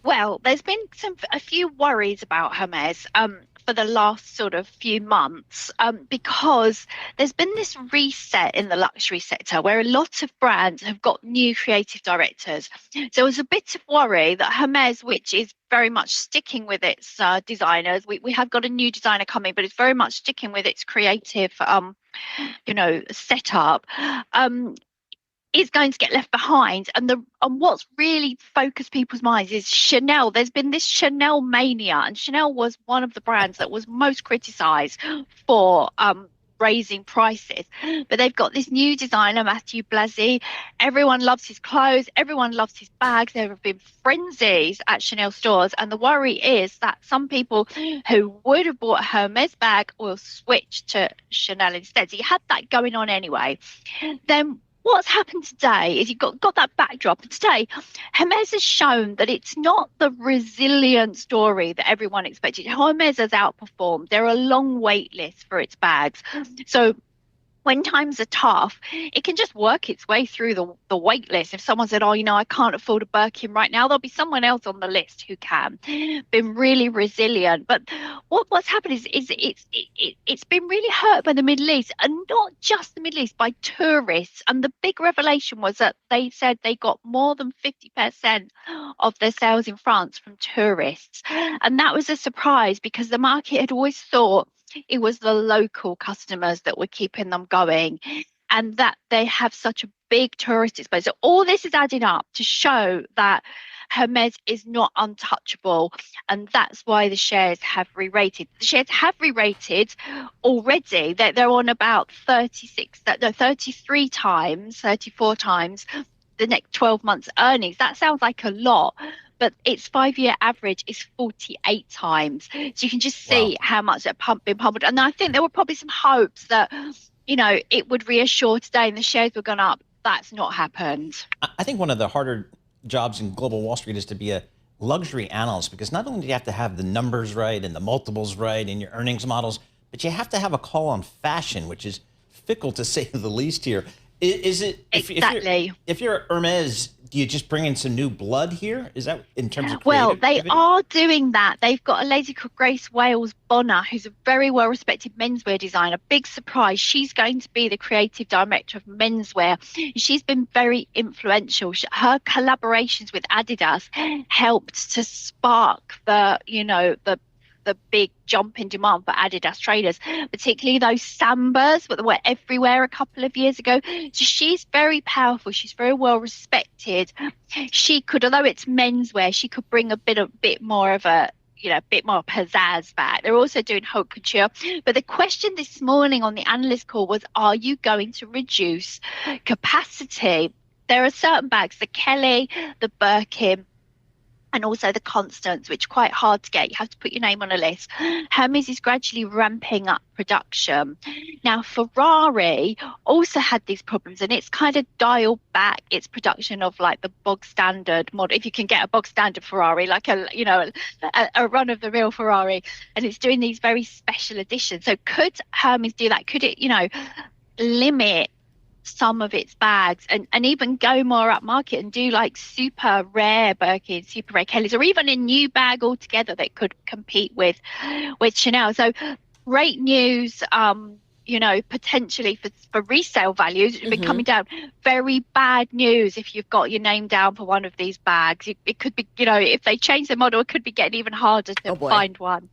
Well, there's been a few worries about Hermes for the last sort of few months because there's been this reset in the luxury sector where a lot of brands have got new creative directors. So there was a bit of worry that Hermes, which is very much sticking with its designers, we have got a new designer coming, but it's very much sticking with its creative setup. Um, is going to get left behind. And what's really focused people's minds is Chanel. There's been this Chanel mania, and Chanel was one of the brands that was most criticized for raising prices. But they've got this new designer, Matthew Blasi. Everyone loves his clothes, everyone loves his bags. There have been frenzies at Chanel stores, and the worry is that some people who would have bought a Hermes bag will switch to Chanel instead. So you had that going on anyway. Then what's happened today is you've got that backdrop. And today, Hermes has shown that it's not the resilient story that everyone expected. Hermes has outperformed. There are long wait lists for its bags. So when times are tough, it can just work its way through the wait list. If someone said, I can't afford a Birkin right now, there'll be someone else on the list who can. Been really resilient. But what's happened is it's been really hurt by the Middle East, and not just the Middle East, by tourists. And the big revelation was that they said they got more than 50% of their sales in France from tourists. And that was a surprise because the market had always thought it was the local customers that were keeping them going, and that they have such a big tourist exposure. So all this is adding up to show that Hermes is not untouchable, and that's why the shares have re-rated. The shares have re-rated already. They're on about 33 times, 34 times the next 12 months earnings. That sounds like a lot, but its 5-year average is 48 times. So you can just see how much they've been pummeled. And I think there were probably some hopes that, it would reassure today and the shares were going up. That's not happened. I think one of the harder jobs in global Wall Street is to be a luxury analyst, because not only do you have to have the numbers right and the multiples right and your earnings models, but you have to have a call on fashion, which is fickle to say the least here. Is it exactly? If you're Hermes, do you just bring in some new blood here? Is that in terms of Well, they creativity? are doing that. They've got a lady called Grace Wales Bonner, who's a very well-respected menswear designer. Big surprise. She's going to be the creative director of menswear. She's been very influential. Her collaborations with Adidas helped to spark the big jump in demand for Adidas trainers, particularly those Sambas that were everywhere a couple of years ago. So she's very powerful. She's very well respected. She could, although it's menswear, she could bring a bit more of a bit more pizzazz back. They're also doing haute couture. But the question this morning on the analyst call was, are you going to reduce capacity? There are certain bags, the Kelly, the Birkin, and also the Constance, which are quite hard to get. You have to put your name on a list. Hermes is gradually ramping up production. Now, Ferrari also had these problems, and it's kind of dialed back its production of like the bog standard model. If you can get a bog standard Ferrari, like a run of the mill Ferrari, and it's doing these very special editions. So could Hermes do that? Could it, limit some of its bags and even go more up market and do like super rare Birkin, super rare Kellys, or even a new bag altogether that could compete with Chanel? So great news, potentially for resale values, which have been coming down. Very bad news if you've got your name down for one of these bags. It could be, if they change the model, it could be getting even harder to find one.